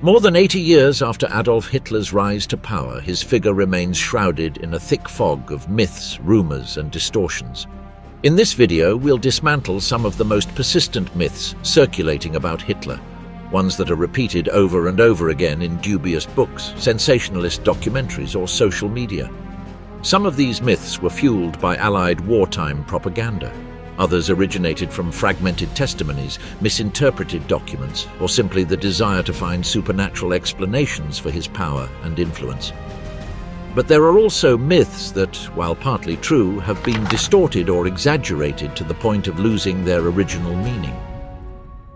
More than 80 years after Adolf Hitler's rise to power, his figure remains shrouded in a thick fog of myths, rumors, and distortions. In this video, we'll dismantle some of the most persistent myths circulating about Hitler, ones that are repeated over and over again in dubious books, sensationalist documentaries, or social media. Some of these myths were fueled by Allied wartime propaganda. Others originated from fragmented testimonies, misinterpreted documents, or simply the desire to find supernatural explanations for his power and influence. But there are also myths that, while partly true, have been distorted or exaggerated to the point of losing their original meaning.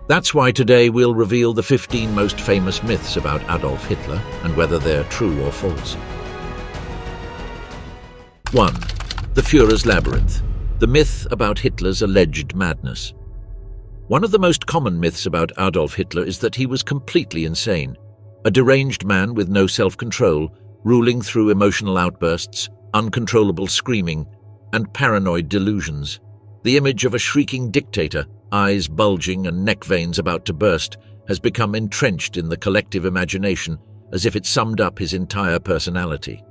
That's why today we'll reveal the 15 most famous myths about Adolf Hitler and whether they're true or false. 1. The Führer's Labyrinth. The myth about Hitler's alleged madness. One of the most common myths about Adolf Hitler is that he was completely insane, a deranged man with no self-control, ruling through emotional outbursts, uncontrollable screaming, and paranoid delusions. The image of a shrieking dictator, eyes bulging and neck veins about to burst, has become entrenched in the collective imagination as if it summed up his entire personality.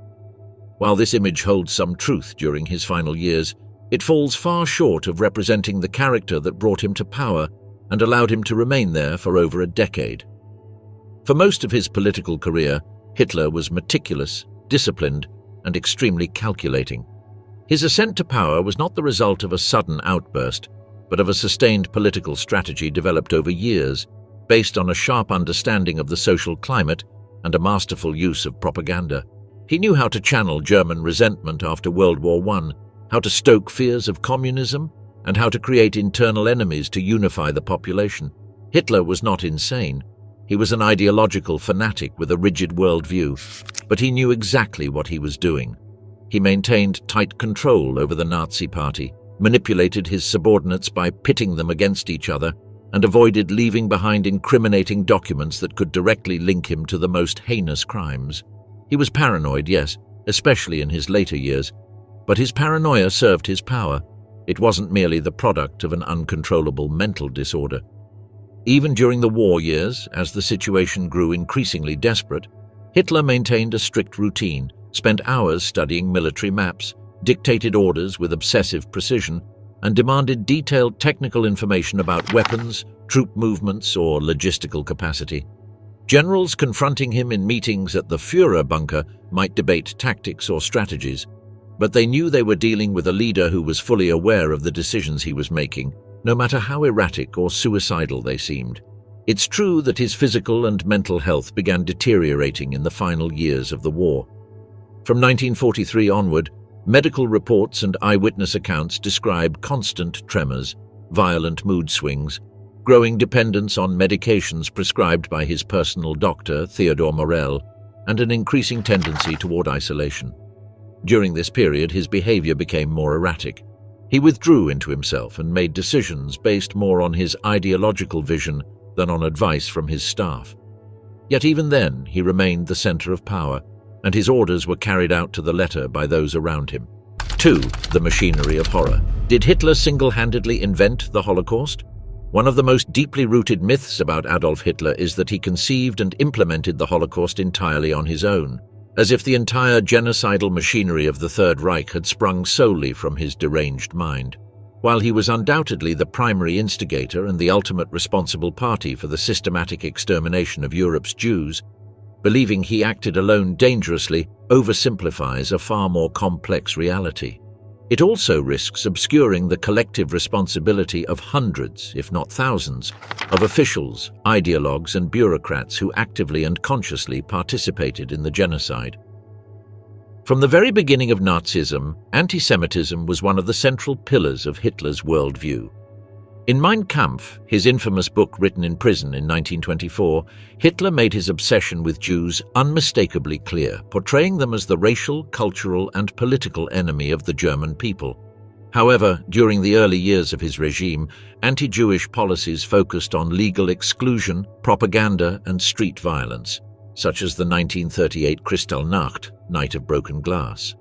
While this image holds some truth during his final years, it falls far short of representing the character that brought him to power and allowed him to remain there for over a decade. For most of his political career, Hitler was meticulous, disciplined, and extremely calculating. His ascent to power was not the result of a sudden outburst, but of a sustained political strategy developed over years, based on a sharp understanding of the social climate and a masterful use of propaganda. He knew how to channel German resentment after World War I, how to stoke fears of communism, and how to create internal enemies to unify the population. Hitler was not insane. He was an ideological fanatic with a rigid worldview, but he knew exactly what he was doing. He maintained tight control over the Nazi Party, manipulated his subordinates by pitting them against each other, and avoided leaving behind incriminating documents that could directly link him to the most heinous crimes. He was paranoid, yes, especially in his later years, but his paranoia served his power. It wasn't merely the product of an uncontrollable mental disorder. Even during the war years, as the situation grew increasingly desperate, Hitler maintained a strict routine, spent hours studying military maps, dictated orders with obsessive precision, and demanded detailed technical information about weapons, troop movements, or logistical capacity. Generals confronting him in meetings at the Führer bunker might debate tactics or strategies, but they knew they were dealing with a leader who was fully aware of the decisions he was making, no matter how erratic or suicidal they seemed. It's true that his physical and mental health began deteriorating in the final years of the war. From 1943 onward, medical reports and eyewitness accounts describe constant tremors, violent mood swings, growing dependence on medications prescribed by his personal doctor, Theodor Morell, and an increasing tendency toward isolation. During this period, his behavior became more erratic. He withdrew into himself and made decisions based more on his ideological vision than on advice from his staff. Yet even then, he remained the center of power, and his orders were carried out to the letter by those around him. 2. The machinery of horror. Did Hitler single-handedly invent the Holocaust? One of the most deeply rooted myths about Adolf Hitler is that he conceived and implemented the Holocaust entirely on his own, as if the entire genocidal machinery of the Third Reich had sprung solely from his deranged mind. While he was undoubtedly the primary instigator and the ultimate responsible party for the systematic extermination of Europe's Jews, believing he acted alone dangerously oversimplifies a far more complex reality. It also risks obscuring the collective responsibility of hundreds, if not thousands, of officials, ideologues, and bureaucrats who actively and consciously participated in the genocide. From the very beginning of Nazism, anti-Semitism was one of the central pillars of Hitler's worldview. In Mein Kampf, his infamous book written in prison in 1924, Hitler made his obsession with Jews unmistakably clear, portraying them as the racial, cultural, and political enemy of the German people. However, during the early years of his regime, anti-Jewish policies focused on legal exclusion, propaganda, and street violence, such as the 1938 Kristallnacht, Night of Broken Glass.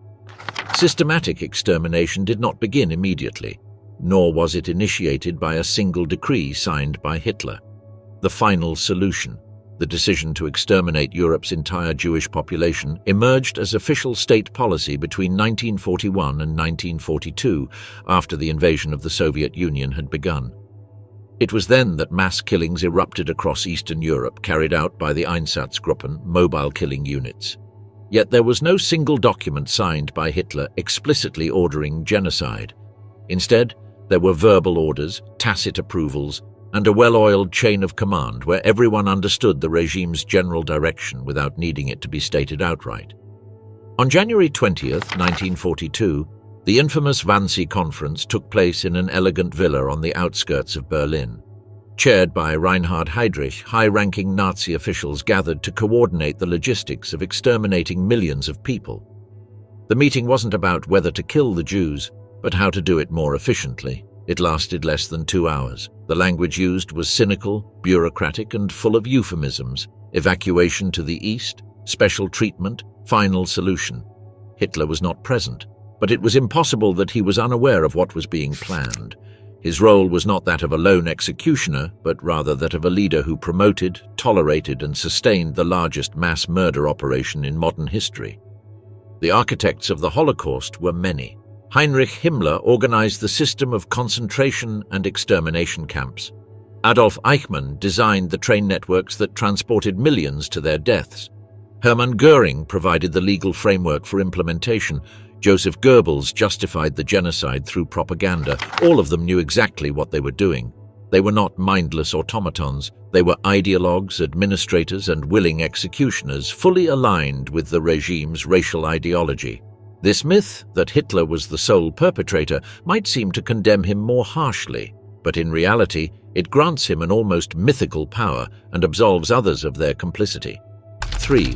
Systematic extermination did not begin immediately, nor was it initiated by a single decree signed by Hitler. The final solution, The decision to exterminate Europe's entire Jewish population emerged as official state policy between 1941 and 1942, after the invasion of the Soviet Union had begun. It was then that mass killings erupted across Eastern Europe, carried out by the Einsatzgruppen, mobile killing units. Yet there was no single document signed by Hitler explicitly ordering genocide. Instead, there were verbal orders, tacit approvals, and a well-oiled chain of command where everyone understood the regime's general direction without needing it to be stated outright. On January 20th, 1942, the infamous Wannsee Conference took place in an elegant villa on the outskirts of Berlin. Chaired by Reinhard Heydrich, high-ranking Nazi officials gathered to coordinate the logistics of exterminating millions of people. The meeting wasn't about whether to kill the Jews, but how to do it more efficiently. It lasted less than 2 hours. The language used was cynical, bureaucratic, and full of euphemisms. Evacuation to the east, special treatment, final solution. Hitler was not present, but it was impossible that he was unaware of what was being planned. His role was not that of a lone executioner, but rather that of a leader who promoted, tolerated, and sustained the largest mass murder operation in modern history. The architects of the Holocaust were many. Heinrich Himmler organized the system of concentration and extermination camps. Adolf Eichmann designed the train networks that transported millions to their deaths. Hermann Göring provided the legal framework for implementation. Joseph Goebbels justified the genocide through propaganda. All of them knew exactly what they were doing. They were not mindless automatons. They were ideologues, administrators, and willing executioners, fully aligned with the regime's racial ideology. This myth, that Hitler was the sole perpetrator, might seem to condemn him more harshly, but in reality, it grants him an almost mythical power and absolves others of their complicity. 3.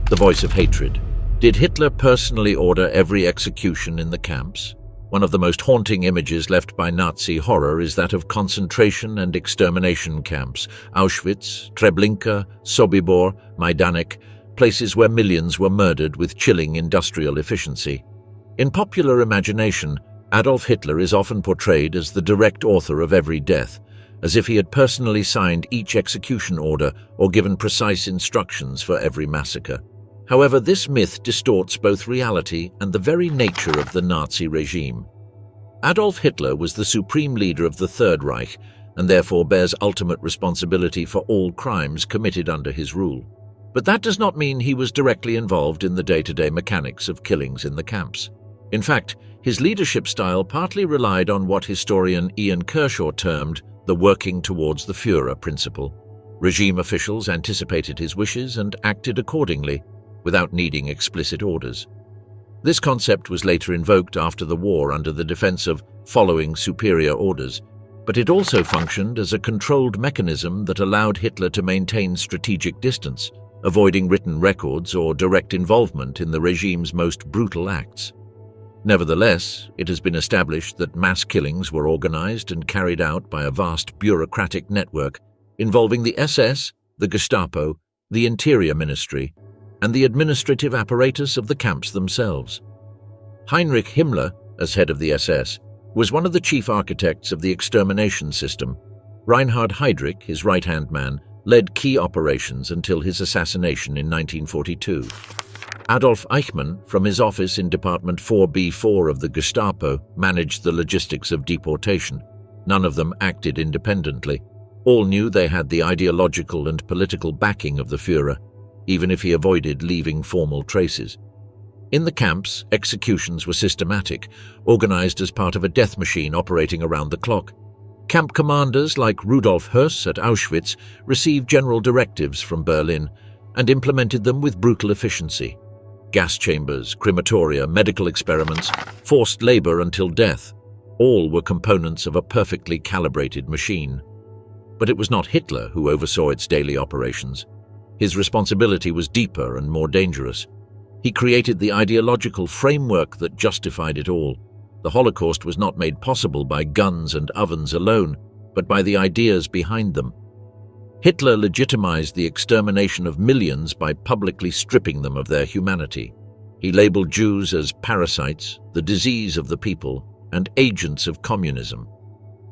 The voice of hatred. Did Hitler personally order every execution in the camps? One of the most haunting images left by Nazi horror is that of concentration and extermination camps. Auschwitz, Treblinka, Sobibor, Majdanek, places where millions were murdered with chilling industrial efficiency. In popular imagination, Adolf Hitler is often portrayed as the direct author of every death, as if he had personally signed each execution order or given precise instructions for every massacre. However, this myth distorts both reality and the very nature of the Nazi regime. Adolf Hitler was the supreme leader of the Third Reich and therefore bears ultimate responsibility for all crimes committed under his rule. But that does not mean he was directly involved in the day-to-day mechanics of killings in the camps. In fact, his leadership style partly relied on what historian Ian Kershaw termed the working towards the Führer principle. Regime officials anticipated his wishes and acted accordingly, without needing explicit orders. This concept was later invoked after the war under the defense of following superior orders, but it also functioned as a controlled mechanism that allowed Hitler to maintain strategic distance, avoiding written records or direct involvement in the regime's most brutal acts. Nevertheless, it has been established that mass killings were organized and carried out by a vast bureaucratic network involving the SS, the Gestapo, the Interior Ministry, and the administrative apparatus of the camps themselves. Heinrich Himmler, as head of the SS, was one of the chief architects of the extermination system. Reinhard Heydrich, his right-hand man, led key operations until his assassination in 1942. Adolf Eichmann, from his office in Department 4B4 of the Gestapo, managed the logistics of deportation. None of them acted independently. All knew they had the ideological and political backing of the Führer, even if he avoided leaving formal traces. In the camps, executions were systematic, organized as part of a death machine operating around the clock. Camp commanders like Rudolf Höss at Auschwitz received general directives from Berlin and implemented them with brutal efficiency. Gas chambers, crematoria, medical experiments, forced labor until death, all were components of a perfectly calibrated machine. But it was not Hitler who oversaw its daily operations. His responsibility was deeper and more dangerous. He created the ideological framework that justified it all. The Holocaust was not made possible by guns and ovens alone, but by the ideas behind them. Hitler legitimized the extermination of millions by publicly stripping them of their humanity. He labeled Jews as parasites, the disease of the people, and agents of communism.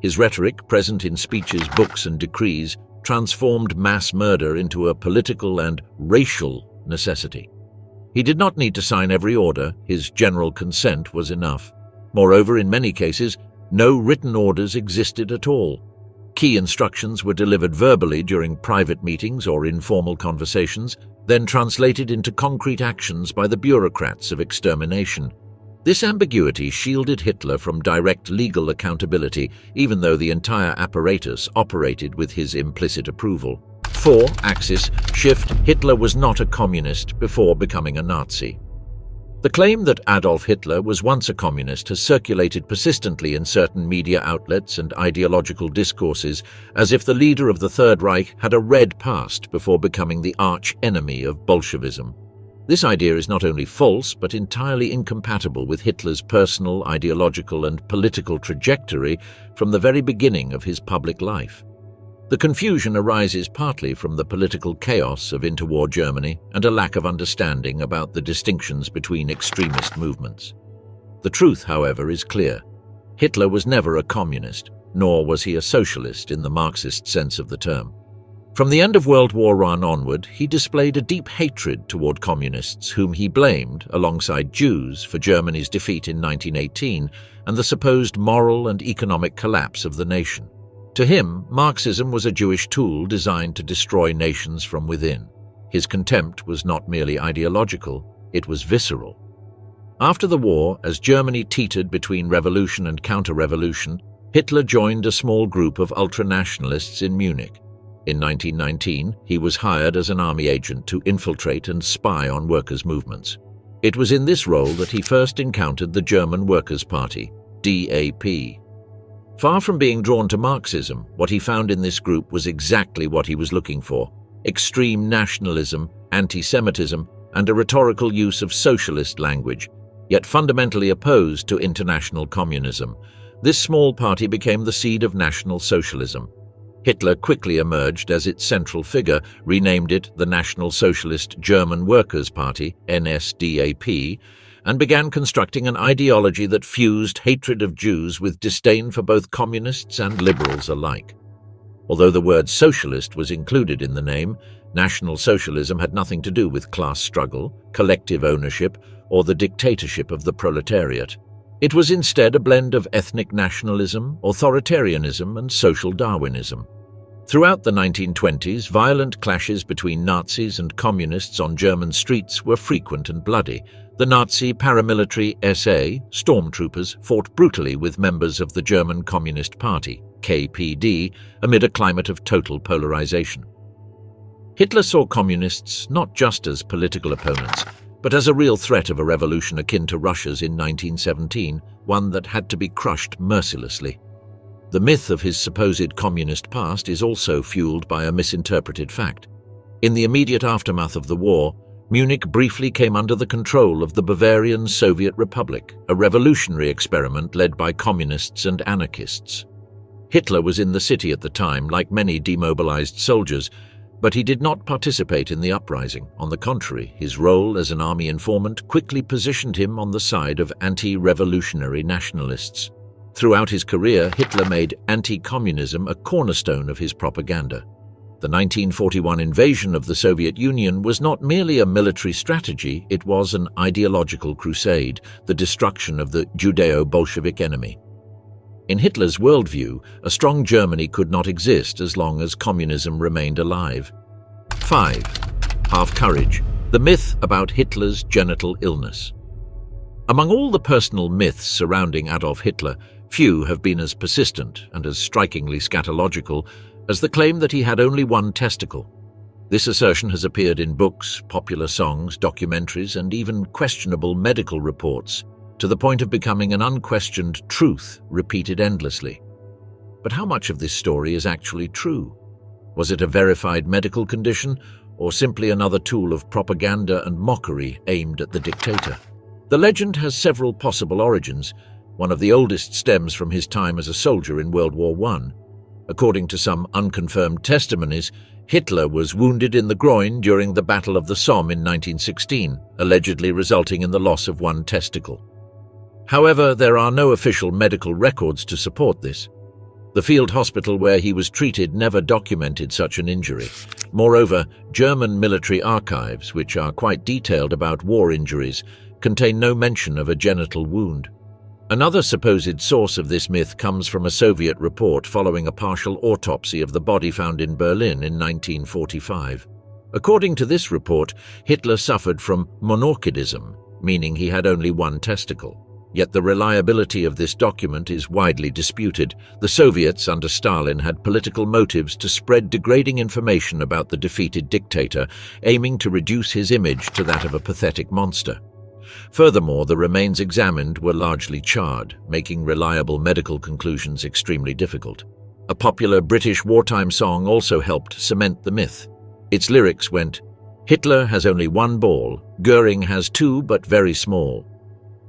His rhetoric, present in speeches, books, and decrees, transformed mass murder into a political and racial necessity. He did not need to sign every order, his general consent was enough. Moreover, in many cases, no written orders existed at all. Key instructions were delivered verbally during private meetings or informal conversations, then translated into concrete actions by the bureaucrats of extermination. This ambiguity shielded Hitler from direct legal accountability, even though the entire apparatus operated with his implicit approval. 4. Axis shift. Hitler was not a communist before becoming a Nazi. The claim that Adolf Hitler was once a communist has circulated persistently in certain media outlets and ideological discourses, as if the leader of the Third Reich had a red past before becoming the arch-enemy of Bolshevism. This idea is not only false, but entirely incompatible with Hitler's personal, ideological, and political trajectory from the very beginning of his public life. The confusion arises partly from the political chaos of interwar Germany and a lack of understanding about the distinctions between extremist movements. The truth, however, is clear. Hitler was never a communist, nor was he a socialist in the Marxist sense of the term. From the end of World War I onward, he displayed a deep hatred toward communists, whom he blamed, alongside Jews, for Germany's defeat in 1918 and the supposed moral and economic collapse of the nation. To him, Marxism was a Jewish tool designed to destroy nations from within. His contempt was not merely ideological, it was visceral. After the war, as Germany teetered between revolution and counter-revolution, Hitler joined a small group of ultranationalists in Munich. In 1919, he was hired as an army agent to infiltrate and spy on workers' movements. It was in this role that he first encountered the German Workers' Party, DAP. Far from being drawn to Marxism, what he found in this group was exactly what he was looking for: extreme nationalism, anti-Semitism, and a rhetorical use of socialist language, yet fundamentally opposed to international communism. This small party became the seed of National Socialism. Hitler quickly emerged as its central figure, renamed it the National Socialist German Workers' Party, NSDAP, and began constructing an ideology that fused hatred of Jews with disdain for both communists and liberals alike. Although the word socialist was included in the name, National Socialism had nothing to do with class struggle, collective ownership, or the dictatorship of the proletariat. It was instead a blend of ethnic nationalism, authoritarianism, and social Darwinism. Throughout the 1920s, violent clashes between Nazis and communists on German streets were frequent and bloody. The Nazi paramilitary SA, stormtroopers, fought brutally with members of the German Communist Party, KPD, amid a climate of total polarization. Hitler saw communists not just as political opponents, but as a real threat of a revolution akin to Russia's in 1917, one that had to be crushed mercilessly. The myth of his supposed communist past is also fueled by a misinterpreted fact. In the immediate aftermath of the war, Munich briefly came under the control of the Bavarian Soviet Republic, a revolutionary experiment led by communists and anarchists. Hitler was in the city at the time, like many demobilized soldiers, but he did not participate in the uprising. On the contrary, his role as an army informant quickly positioned him on the side of anti-revolutionary nationalists. Throughout his career, Hitler made anti-communism a cornerstone of his propaganda. The 1941 invasion of the Soviet Union was not merely a military strategy, it was an ideological crusade, the destruction of the Judeo-Bolshevik enemy. In Hitler's worldview, a strong Germany could not exist as long as communism remained alive. 5. Half courage. The myth about Hitler's genital illness. Among all the personal myths surrounding Adolf Hitler, few have been as persistent and as strikingly scatological as the claim that he had only one testicle. This assertion has appeared in books, popular songs, documentaries, and even questionable medical reports, to the point of becoming an unquestioned truth repeated endlessly. But how much of this story is actually true? Was it a verified medical condition, or simply another tool of propaganda and mockery aimed at the dictator? The legend has several possible origins. One of the oldest stems from his time as a soldier in World War I. According to some unconfirmed testimonies, Hitler was wounded in the groin during the Battle of the Somme in 1916, allegedly resulting in the loss of one testicle. However, there are no official medical records to support this. The field hospital where he was treated never documented such an injury. Moreover, German military archives, which are quite detailed about war injuries, contain no mention of a genital wound. Another supposed source of this myth comes from a Soviet report following a partial autopsy of the body found in Berlin in 1945. According to this report, Hitler suffered from monorchidism, meaning he had only one testicle. Yet the reliability of this document is widely disputed. The Soviets under Stalin had political motives to spread degrading information about the defeated dictator, aiming to reduce his image to that of a pathetic monster. Furthermore, the remains examined were largely charred, making reliable medical conclusions extremely difficult. A popular British wartime song also helped cement the myth. Its lyrics went, "Hitler has only one ball, Goering has two but very small."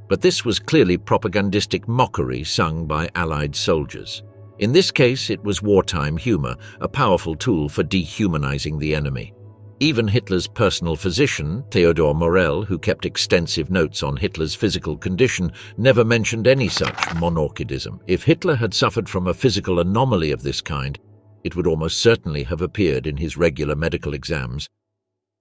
But this was clearly propagandistic mockery sung by Allied soldiers. In this case, it was wartime humor, a powerful tool for dehumanizing the enemy. Even Hitler's personal physician, Theodor Morell, who kept extensive notes on Hitler's physical condition, never mentioned any such monorchidism. If Hitler had suffered from a physical anomaly of this kind, it would almost certainly have appeared in his regular medical exams.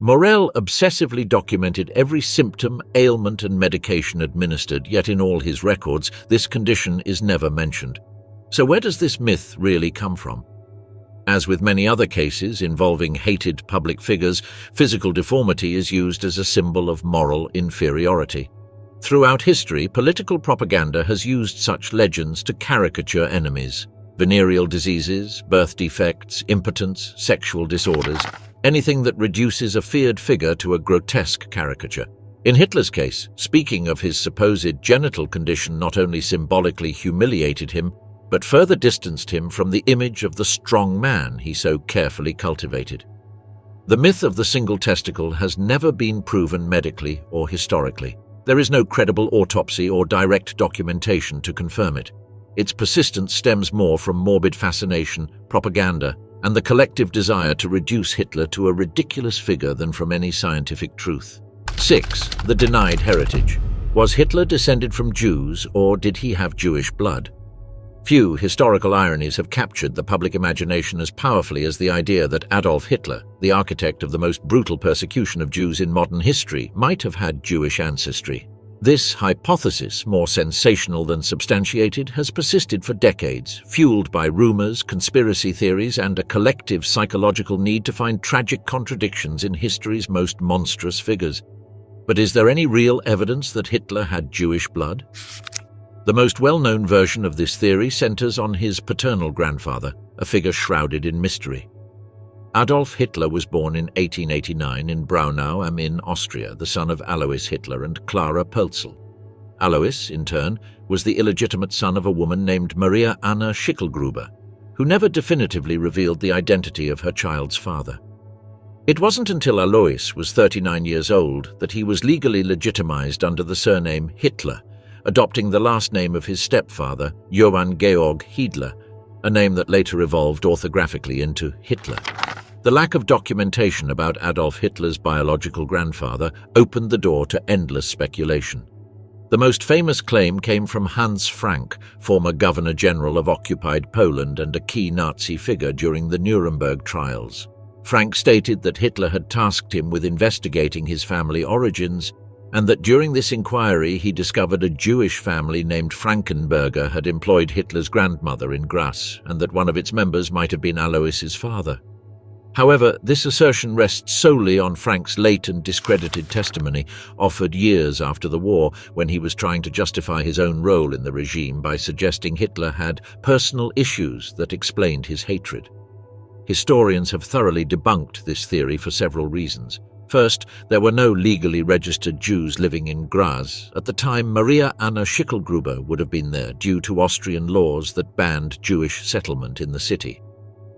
Morell obsessively documented every symptom, ailment, and medication administered, yet in all his records, this condition is never mentioned. So where does this myth really come from? As with many other cases involving hated public figures, physical deformity is used as a symbol of moral inferiority. Throughout history, political propaganda has used such legends to caricature enemies. Venereal diseases, birth defects, impotence, sexual disorders, anything that reduces a feared figure to a grotesque caricature. In Hitler's case, speaking of his supposed genital condition not only symbolically humiliated him, but further distanced him from the image of the strong man he so carefully cultivated. The myth of the single testicle has never been proven medically or historically. There is no credible autopsy or direct documentation to confirm it. Its persistence stems more from morbid fascination, propaganda, and the collective desire to reduce Hitler to a ridiculous figure than from any scientific truth. 6. The denied heritage. Was Hitler descended from Jews, or did he have Jewish blood? Few historical ironies have captured the public imagination as powerfully as the idea that Adolf Hitler, the architect of the most brutal persecution of Jews in modern history, might have had Jewish ancestry. This hypothesis, more sensational than substantiated, has persisted for decades, fueled by rumors, conspiracy theories, and a collective psychological need to find tragic contradictions in history's most monstrous figures. But is there any real evidence that Hitler had Jewish blood? The most well-known version of this theory centers on his paternal grandfather, a figure shrouded in mystery. Adolf Hitler was born in 1889 in Braunau am Inn, Austria, the son of Alois Hitler and Clara Pölzl. Alois, in turn, was the illegitimate son of a woman named Maria Anna Schicklgruber, who never definitively revealed the identity of her child's father. It wasn't until Alois was 39 years old that he was legally legitimized under the surname Hitler, adopting the last name of his stepfather, Johann Georg Hiedler, a name that later evolved orthographically into Hitler. The lack of documentation about Adolf Hitler's biological grandfather opened the door to endless speculation. The most famous claim came from Hans Frank, former Governor-General of occupied Poland and a key Nazi figure during the Nuremberg trials. Frank stated that Hitler had tasked him with investigating his family origins, and that during this inquiry he discovered a Jewish family named Frankenberger had employed Hitler's grandmother in Graz, and that one of its members might have been Alois's father. However, this assertion rests solely on Frank's late and discredited testimony, offered years after the war, when he was trying to justify his own role in the regime by suggesting Hitler had personal issues that explained his hatred. Historians have thoroughly debunked this theory for several reasons. First, there were no legally registered Jews living in Graz. At the time, Maria Anna Schicklgruber would have been there due to Austrian laws that banned Jewish settlement in the city.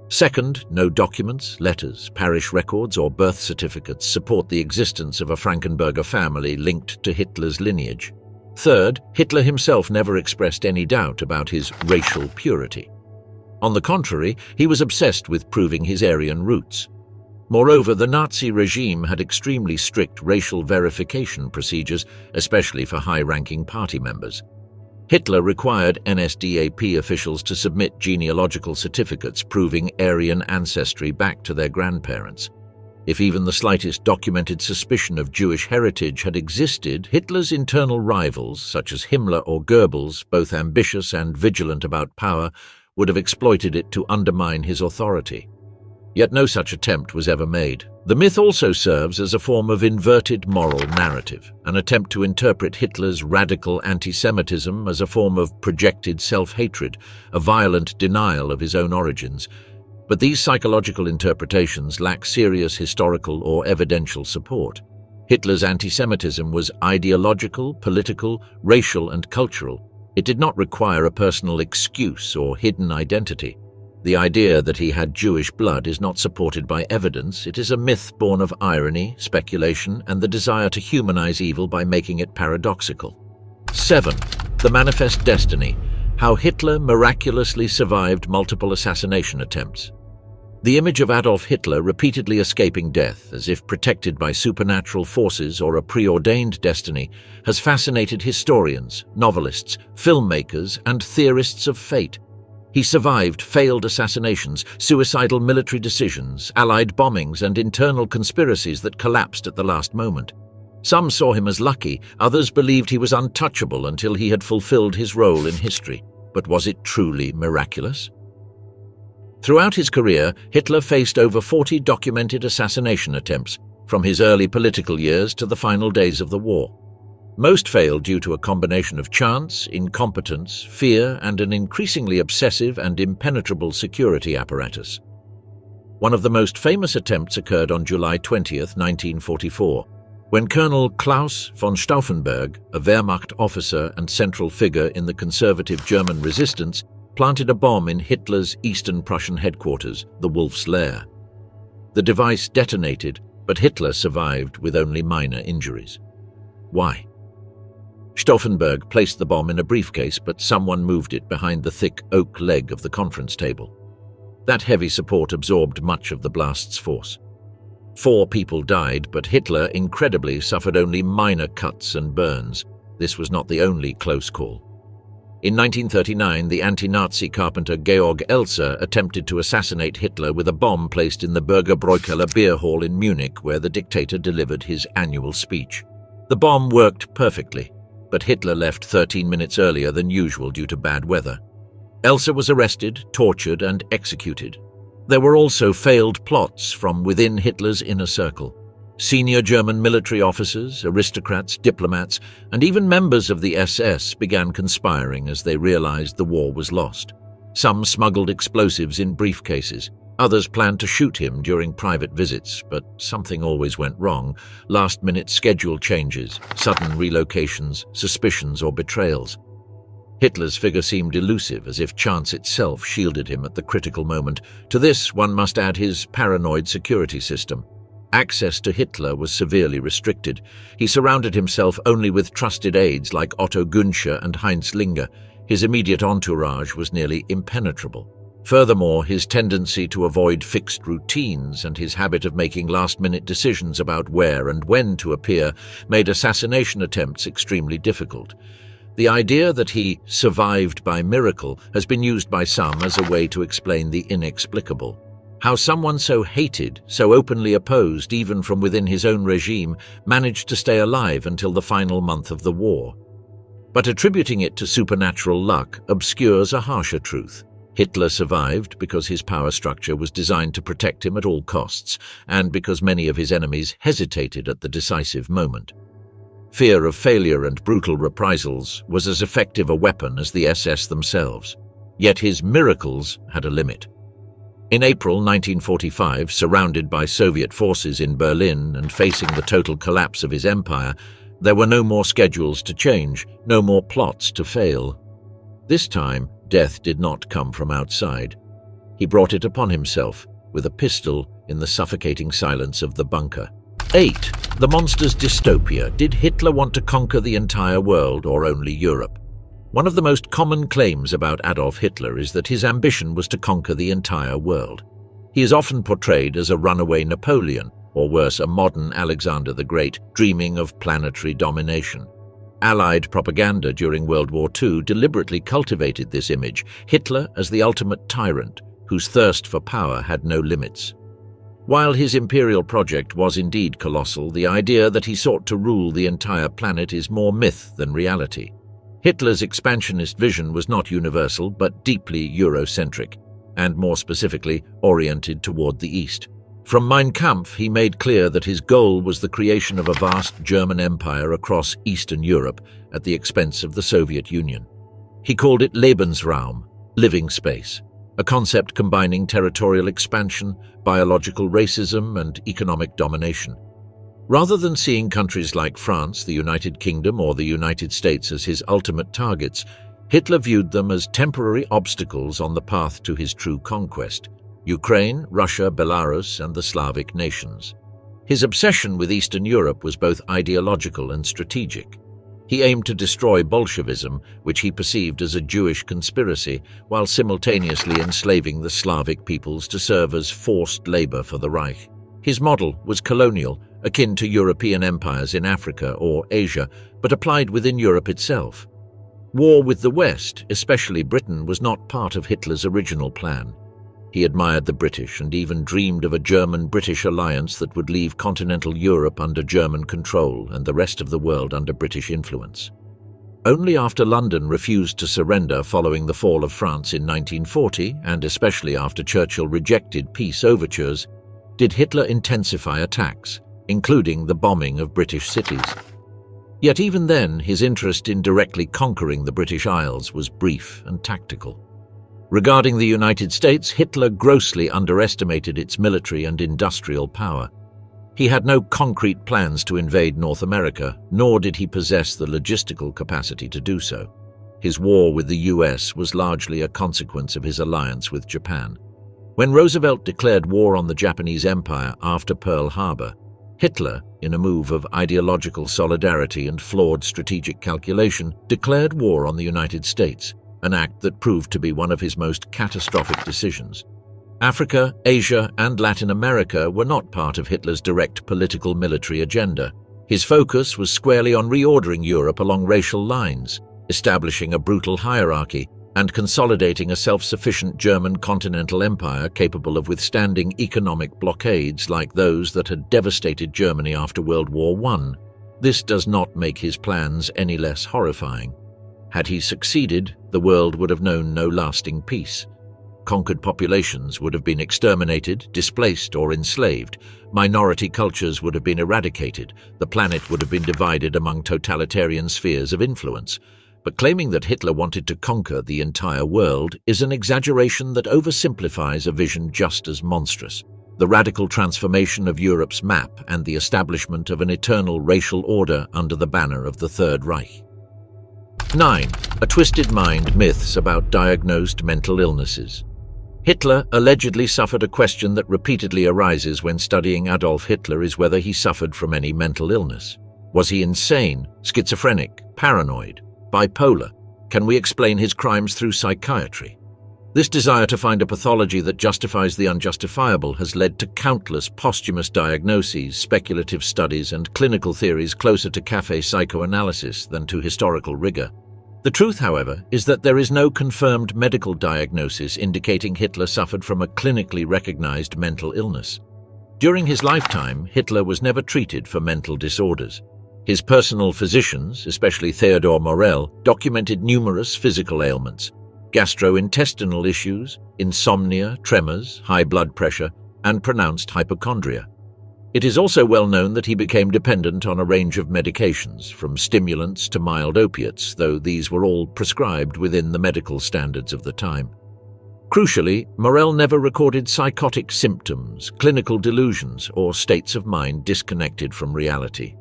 Second, no documents, letters, parish records, or birth certificates support the existence of a Frankenberger family linked to Hitler's lineage. Third, Hitler himself never expressed any doubt about his racial purity. On the contrary, he was obsessed with proving his Aryan roots. Moreover, the Nazi regime had extremely strict racial verification procedures, especially for high-ranking party members. Hitler required NSDAP officials to submit genealogical certificates proving Aryan ancestry back to their grandparents. If even the slightest documented suspicion of Jewish heritage had existed, Hitler's internal rivals, such as Himmler or Goebbels, both ambitious and vigilant about power, would have exploited it to undermine his authority. Yet no such attempt was ever made. The myth also serves as a form of inverted moral narrative, an attempt to interpret Hitler's radical anti-Semitism as a form of projected self-hatred, a violent denial of his own origins. But these psychological interpretations lack serious historical or evidential support. Hitler's anti-Semitism was ideological, political, racial, and cultural. It did not require a personal excuse or hidden identity. The idea that he had Jewish blood is not supported by evidence. It is a myth born of irony, speculation, and the desire to humanize evil by making it paradoxical. 7. The Manifest Destiny: How Hitler Miraculously Survived Multiple Assassination Attempts. The image of Adolf Hitler repeatedly escaping death, as if protected by supernatural forces or a preordained destiny, has fascinated historians, novelists, filmmakers, and theorists of fate. He survived failed assassinations, suicidal military decisions, Allied bombings, and internal conspiracies that collapsed at the last moment. Some saw him as lucky, others believed he was untouchable until he had fulfilled his role in history. But was it truly miraculous? Throughout his career, Hitler faced over 40 documented assassination attempts, from his early political years to the final days of the war. Most failed due to a combination of chance, incompetence, fear, and an increasingly obsessive and impenetrable security apparatus. One of the most famous attempts occurred on July 20, 1944, when Colonel Klaus von Stauffenberg, a Wehrmacht officer and central figure in the conservative German resistance, planted a bomb in Hitler's Eastern Prussian headquarters, the Wolf's Lair. The device detonated, but Hitler survived with only minor injuries. Why? Stauffenberg placed the bomb in a briefcase, but someone moved it behind the thick oak leg of the conference table. That heavy support absorbed much of the blast's force. 4 people died, but Hitler, incredibly, suffered only minor cuts and burns. This was not the only close call. In 1939, the anti-Nazi carpenter Georg Elser attempted to assassinate Hitler with a bomb placed in the Bürgerbräukeller beer hall in Munich, where the dictator delivered his annual speech. The bomb worked perfectly, but Hitler left 13 minutes earlier than usual due to bad weather. Elsa was arrested, tortured, and executed. There were also failed plots from within Hitler's inner circle. Senior German military officers, aristocrats, diplomats, and even members of the SS began conspiring as they realized the war was lost. Some smuggled explosives in briefcases. Others planned to shoot him during private visits, but something always went wrong. Last-minute schedule changes, sudden relocations, suspicions or betrayals. Hitler's figure seemed elusive, as if chance itself shielded him at the critical moment. To this, one must add his paranoid security system. Access to Hitler was severely restricted. He surrounded himself only with trusted aides like Otto Günscher and Heinz Linger. His immediate entourage was nearly impenetrable. Furthermore, his tendency to avoid fixed routines and his habit of making last-minute decisions about where and when to appear made assassination attempts extremely difficult. The idea that he survived by miracle has been used by some as a way to explain the inexplicable. How someone so hated, so openly opposed even from within his own regime, managed to stay alive until the final month of the war. But attributing it to supernatural luck obscures a harsher truth. Hitler survived because his power structure was designed to protect him at all costs, and because many of his enemies hesitated at the decisive moment. Fear of failure and brutal reprisals was as effective a weapon as the SS themselves. Yet his miracles had a limit. In April 1945, surrounded by Soviet forces in Berlin and facing the total collapse of his empire, there were no more schedules to change, no more plots to fail. This time, death did not come from outside. He brought it upon himself, with a pistol in the suffocating silence of the bunker. 8. The monster's dystopia. Did Hitler want to conquer the entire world or only Europe? One of the most common claims about Adolf Hitler is that his ambition was to conquer the entire world. He is often portrayed as a runaway Napoleon, or worse, a modern Alexander the Great, dreaming of planetary domination. Allied propaganda during World War II deliberately cultivated this image, Hitler as the ultimate tyrant, whose thirst for power had no limits. While his imperial project was indeed colossal, the idea that he sought to rule the entire planet is more myth than reality. Hitler's expansionist vision was not universal, but deeply Eurocentric, and more specifically, oriented toward the East. From Mein Kampf, he made clear that his goal was the creation of a vast German empire across Eastern Europe at the expense of the Soviet Union. He called it Lebensraum, living space, a concept combining territorial expansion, biological racism, and economic domination. Rather than seeing countries like France, the United Kingdom, or the United States as his ultimate targets, Hitler viewed them as temporary obstacles on the path to his true conquest: Ukraine, Russia, Belarus, and the Slavic nations. His obsession with Eastern Europe was both ideological and strategic. He aimed to destroy Bolshevism, which he perceived as a Jewish conspiracy, while simultaneously enslaving the Slavic peoples to serve as forced labor for the Reich. His model was colonial, akin to European empires in Africa or Asia, but applied within Europe itself. War with the West, especially Britain, was not part of Hitler's original plan. He admired the British and even dreamed of a German-British alliance that would leave continental Europe under German control and the rest of the world under British influence. Only after London refused to surrender following the fall of France in 1940, and especially after Churchill rejected peace overtures, did Hitler intensify attacks, including the bombing of British cities. Yet even then, his interest in directly conquering the British Isles was brief and tactical. Regarding the United States, Hitler grossly underestimated its military and industrial power. He had no concrete plans to invade North America, nor did he possess the logistical capacity to do so. His war with the US was largely a consequence of his alliance with Japan. When Roosevelt declared war on the Japanese Empire after Pearl Harbor, Hitler, in a move of ideological solidarity and flawed strategic calculation, declared war on the United States, an act that proved to be one of his most catastrophic decisions. Africa, Asia, and Latin America were not part of Hitler's direct political military agenda. His focus was squarely on reordering Europe along racial lines, establishing a brutal hierarchy, and consolidating a self-sufficient German continental empire capable of withstanding economic blockades like those that had devastated Germany after World War I. This does not make his plans any less horrifying. Had he succeeded, the world would have known no lasting peace. Conquered populations would have been exterminated, displaced, or enslaved. Minority cultures would have been eradicated. The planet would have been divided among totalitarian spheres of influence. But claiming that Hitler wanted to conquer the entire world is an exaggeration that oversimplifies a vision just as monstrous: the radical transformation of Europe's map and the establishment of an eternal racial order under the banner of the Third Reich. 9. A twisted mind: myths about diagnosed mental illnesses. Hitler allegedly suffered. A question that repeatedly arises when studying Adolf Hitler is whether he suffered from any mental illness. Was he insane, schizophrenic, paranoid, bipolar? Can we explain his crimes through psychiatry? This desire to find a pathology that justifies the unjustifiable has led to countless posthumous diagnoses, speculative studies, and clinical theories closer to café psychoanalysis than to historical rigor. The truth, however, is that there is no confirmed medical diagnosis indicating Hitler suffered from a clinically recognized mental illness. During his lifetime, Hitler was never treated for mental disorders. His personal physicians, especially Theodor Morell, documented numerous physical ailments: gastrointestinal issues, insomnia, tremors, high blood pressure, and pronounced hypochondria. It is also well known that he became dependent on a range of medications, from stimulants to mild opiates, though these were all prescribed within the medical standards of the time. Crucially, Morell never recorded psychotic symptoms, clinical delusions, or states of mind disconnected from reality.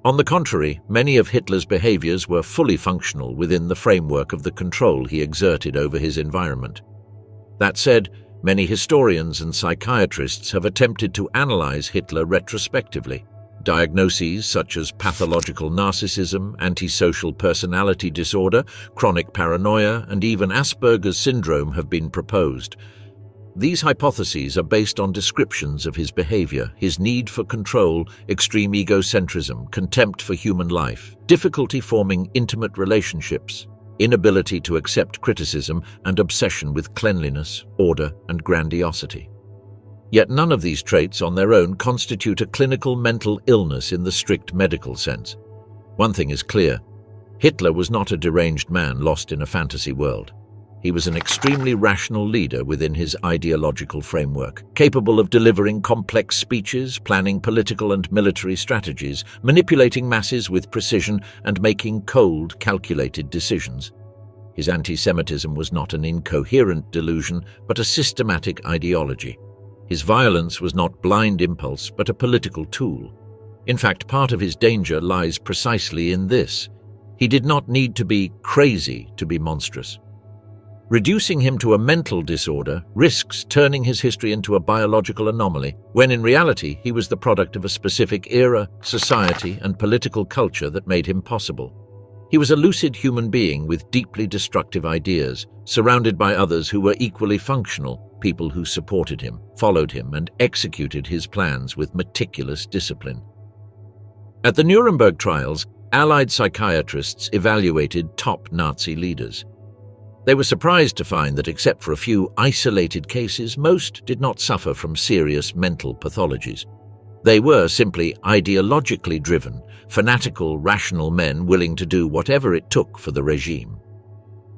On the contrary, many of Hitler's behaviors were fully functional within the framework of the control he exerted over his environment. That said, many historians and psychiatrists have attempted to analyze Hitler retrospectively. Diagnoses such as pathological narcissism, antisocial personality disorder, chronic paranoia, and even Asperger's syndrome have been proposed. These hypotheses are based on descriptions of his behavior, his need for control, extreme egocentrism, contempt for human life, difficulty forming intimate relationships, inability to accept criticism, and obsession with cleanliness, order, and grandiosity. Yet none of these traits on their own constitute a clinical mental illness in the strict medical sense. One thing is clear: Hitler was not a deranged man lost in a fantasy world. He was an extremely rational leader within his ideological framework, capable of delivering complex speeches, planning political and military strategies, manipulating masses with precision, and making cold, calculated decisions. His anti-Semitism was not an incoherent delusion, but a systematic ideology. His violence was not blind impulse, but a political tool. In fact, part of his danger lies precisely in this: he did not need to be crazy to be monstrous. Reducing him to a mental disorder risks turning his history into a biological anomaly, when in reality he was the product of a specific era, society, and political culture that made him possible. He was a lucid human being with deeply destructive ideas, surrounded by others who were equally functional, people who supported him, followed him, and executed his plans with meticulous discipline. At the Nuremberg trials, Allied psychiatrists evaluated top Nazi leaders. They were surprised to find that except for a few isolated cases, most did not suffer from serious mental pathologies. They were simply ideologically driven, fanatical, rational men willing to do whatever it took for the regime.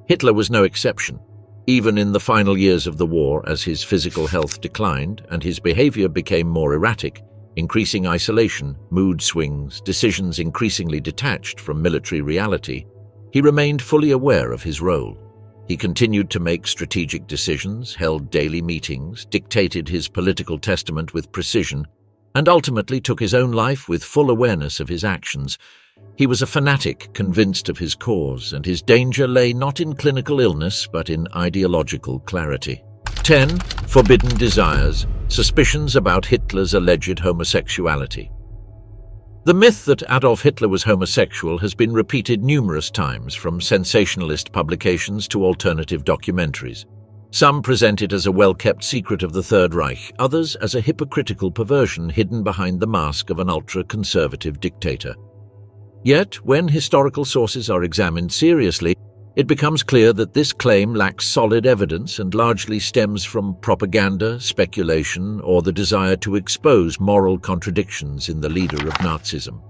Hitler was no exception. Even in the final years of the war, as his physical health declined and his behavior became more erratic, increasing isolation, mood swings, decisions increasingly detached from military reality, he remained fully aware of his role. He continued to make strategic decisions, held daily meetings, dictated his political testament with precision, and ultimately took his own life with full awareness of his actions. He was a fanatic, convinced of his cause, and his danger lay not in clinical illness, but in ideological clarity. 10. Forbidden desires, suspicions about Hitler's alleged homosexuality. The myth that Adolf Hitler was homosexual has been repeated numerous times, from sensationalist publications to alternative documentaries. Some present it as a well-kept secret of the Third Reich, others as a hypocritical perversion hidden behind the mask of an ultra-conservative dictator. Yet, when historical sources are examined seriously, it becomes clear that this claim lacks solid evidence and largely stems from propaganda, speculation, or the desire to expose moral contradictions in the leader of Nazism.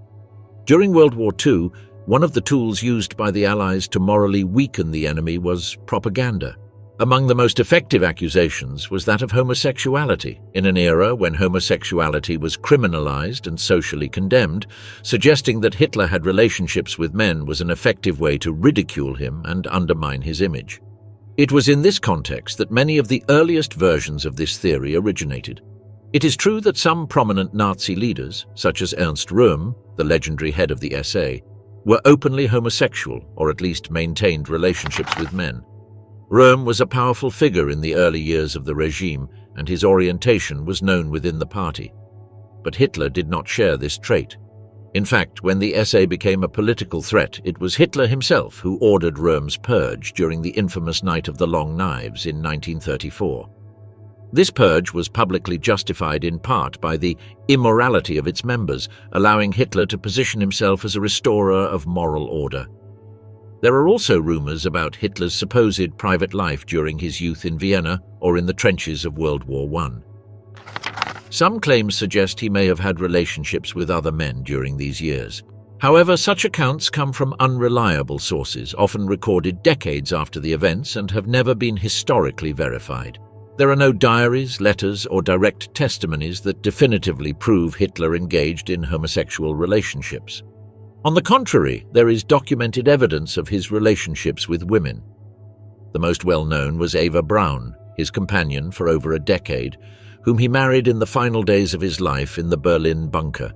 During World War II, one of the tools used by the Allies to morally weaken the enemy was propaganda. Among the most effective accusations was that of homosexuality, in an era when homosexuality was criminalized and socially condemned. Suggesting that Hitler had relationships with men was an effective way to ridicule him and undermine his image. It was in this context that many of the earliest versions of this theory originated. It is true that some prominent Nazi leaders, such as Ernst Röhm, the legendary head of the SA, were openly homosexual or at least maintained relationships with men. Röhm was a powerful figure in the early years of the regime, and his orientation was known within the party. But Hitler did not share this trait. In fact, when the SA became a political threat, it was Hitler himself who ordered Röhm's purge during the infamous Night of the Long Knives in 1934. This purge was publicly justified in part by the immorality of its members, allowing Hitler to position himself as a restorer of moral order. There are also rumors about Hitler's supposed private life during his youth in Vienna or in the trenches of World War I. Some claims suggest he may have had relationships with other men during these years. However, such accounts come from unreliable sources, often recorded decades after the events, and have never been historically verified. There are no diaries, letters, or direct testimonies that definitively prove Hitler engaged in homosexual relationships. On the contrary, there is documented evidence of his relationships with women. The most well-known was Eva Braun, his companion for over a decade, whom he married in the final days of his life in the Berlin bunker.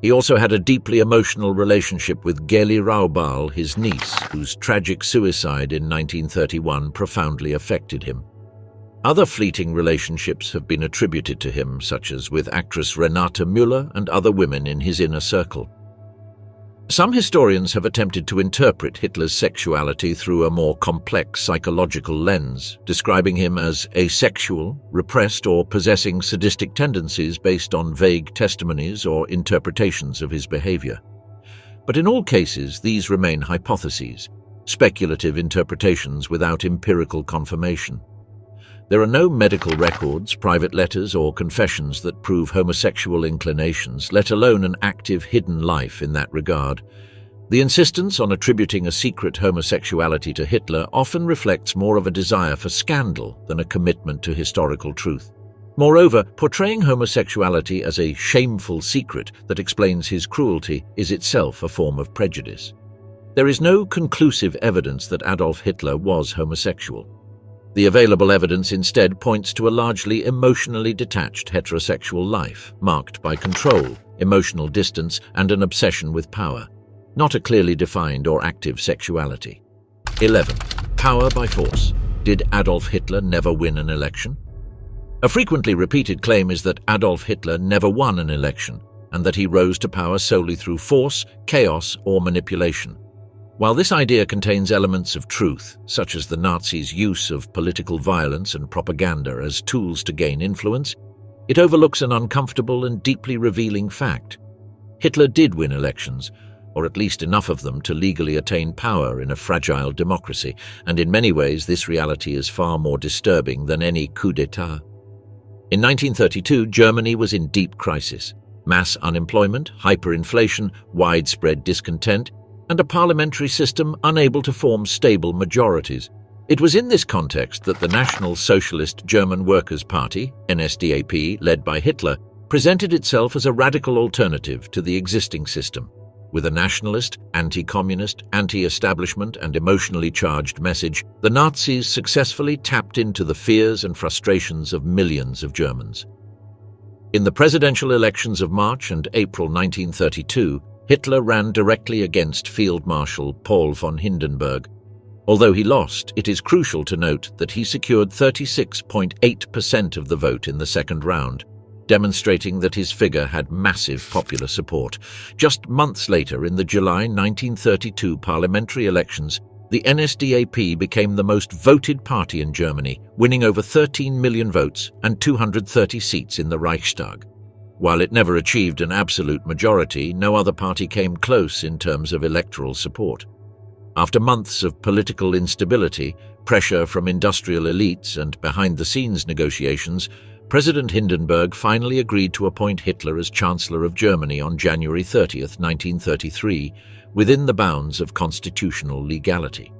He also had a deeply emotional relationship with Geli Raubal, his niece, whose tragic suicide in 1931 profoundly affected him. Other fleeting relationships have been attributed to him, such as with actress Renate Müller and other women in his inner circle. Some historians have attempted to interpret Hitler's sexuality through a more complex psychological lens, describing him as asexual, repressed, or possessing sadistic tendencies based on vague testimonies or interpretations of his behavior. But in all cases, these remain hypotheses, speculative interpretations without empirical confirmation. There are no medical records, private letters, or confessions that prove homosexual inclinations, let alone an active hidden life in that regard. The insistence on attributing a secret homosexuality to Hitler often reflects more of a desire for scandal than a commitment to historical truth. Moreover, portraying homosexuality as a shameful secret that explains his cruelty is itself a form of prejudice. There is no conclusive evidence that Adolf Hitler was homosexual. The available evidence instead points to a largely emotionally detached heterosexual life, marked by control, emotional distance, and an obsession with power, not a clearly defined or active sexuality. 11. Power by force. Did Adolf Hitler never win an election? A frequently repeated claim is that Adolf Hitler never won an election, and that he rose to power solely through force, chaos, or manipulation. While this idea contains elements of truth, such as the Nazis' use of political violence and propaganda as tools to gain influence, it overlooks an uncomfortable and deeply revealing fact. Hitler did win elections, or at least enough of them to legally attain power in a fragile democracy, and in many ways this reality is far more disturbing than any coup d'etat. In 1932, Germany was in deep crisis. Mass unemployment, hyperinflation, widespread discontent, and a parliamentary system unable to form stable majorities. It was in this context that the National Socialist German Workers' Party, NSDAP, led by Hitler, presented itself as a radical alternative to the existing system. With a nationalist, anti-communist, anti-establishment, and emotionally charged message, the Nazis successfully tapped into the fears and frustrations of millions of Germans. In the presidential elections of March and April 1932, Hitler ran directly against Field Marshal Paul von Hindenburg. Although he lost, it is crucial to note that he secured 36.8% of the vote in the second round, demonstrating that his figure had massive popular support. Just months later, in the July 1932 parliamentary elections, the NSDAP became the most voted party in Germany, winning over 13 million votes and 230 seats in the Reichstag. While it never achieved an absolute majority, no other party came close in terms of electoral support. After months of political instability, pressure from industrial elites, and behind-the-scenes negotiations, President Hindenburg finally agreed to appoint Hitler as Chancellor of Germany on January 30, 1933, within the bounds of constitutional legality.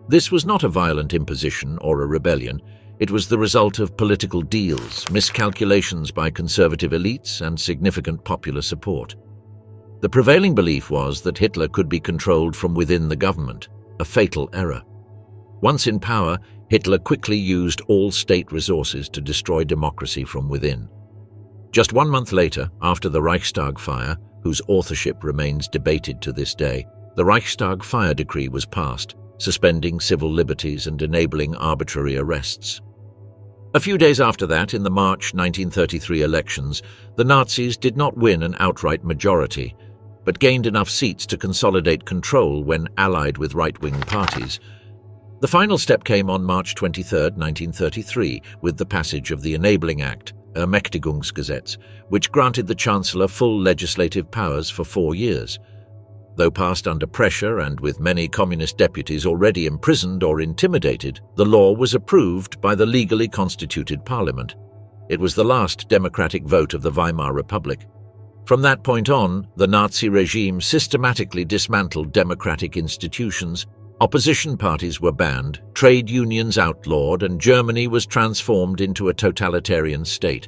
This was not a violent imposition or a rebellion. It was the result of political deals, miscalculations by conservative elites, and significant popular support. The prevailing belief was that Hitler could be controlled from within the government, a fatal error. Once in power, Hitler quickly used all state resources to destroy democracy from within. Just 1 month later, after the Reichstag fire, whose authorship remains debated to this day, the Reichstag fire decree was passed, suspending civil liberties and enabling arbitrary arrests. A few days after that, in the March 1933 elections, the Nazis did not win an outright majority, but gained enough seats to consolidate control when allied with right-wing parties. The final step came on March 23, 1933, with the passage of the Enabling Act, Ermächtigungsgesetz, which granted the Chancellor full legislative powers for 4 years. Though passed under pressure and with many communist deputies already imprisoned or intimidated, the law was approved by the legally constituted parliament. It was the last democratic vote of the Weimar Republic. From that point on, the Nazi regime systematically dismantled democratic institutions, opposition parties were banned, trade unions outlawed, and Germany was transformed into a totalitarian state.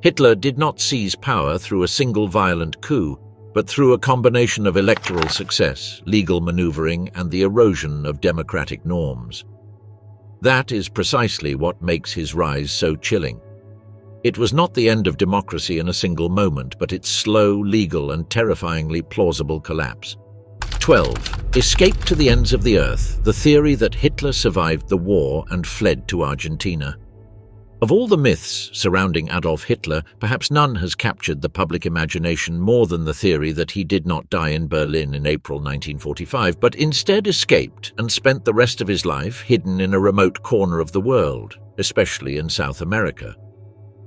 Hitler did not seize power through a single violent coup, but through a combination of electoral success, legal maneuvering, and the erosion of democratic norms. That is precisely what makes his rise so chilling. It was not the end of democracy in a single moment, but its slow, legal, and terrifyingly plausible collapse. 12. Escape to the ends of the earth, the theory that Hitler survived the war and fled to Argentina. Of all the myths surrounding Adolf Hitler, perhaps none has captured the public imagination more than the theory that he did not die in Berlin in April 1945, but instead escaped and spent the rest of his life hidden in a remote corner of the world, especially in South America.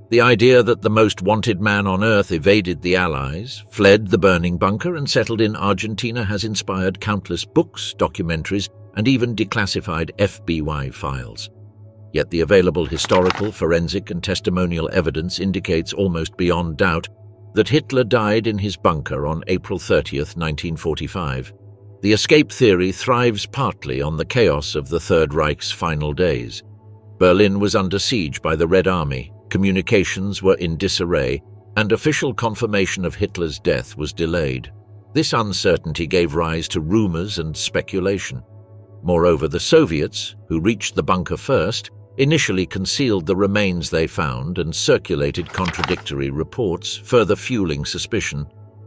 The idea that the most wanted man on earth evaded the Allies, fled the burning bunker, and settled in Argentina has inspired countless books, documentaries, and even declassified FBI files. Yet the available historical, forensic, and testimonial evidence indicates almost beyond doubt that Hitler died in his bunker on April 30, 1945. The escape theory thrives partly on the chaos of the Third Reich's final days. Berlin was under siege by the Red Army, communications were in disarray, and official confirmation of Hitler's death was delayed. This uncertainty gave rise to rumors and speculation. Moreover, the Soviets, who reached the bunker first, initially concealed the remains they found and circulated contradictory reports, further fueling suspicion.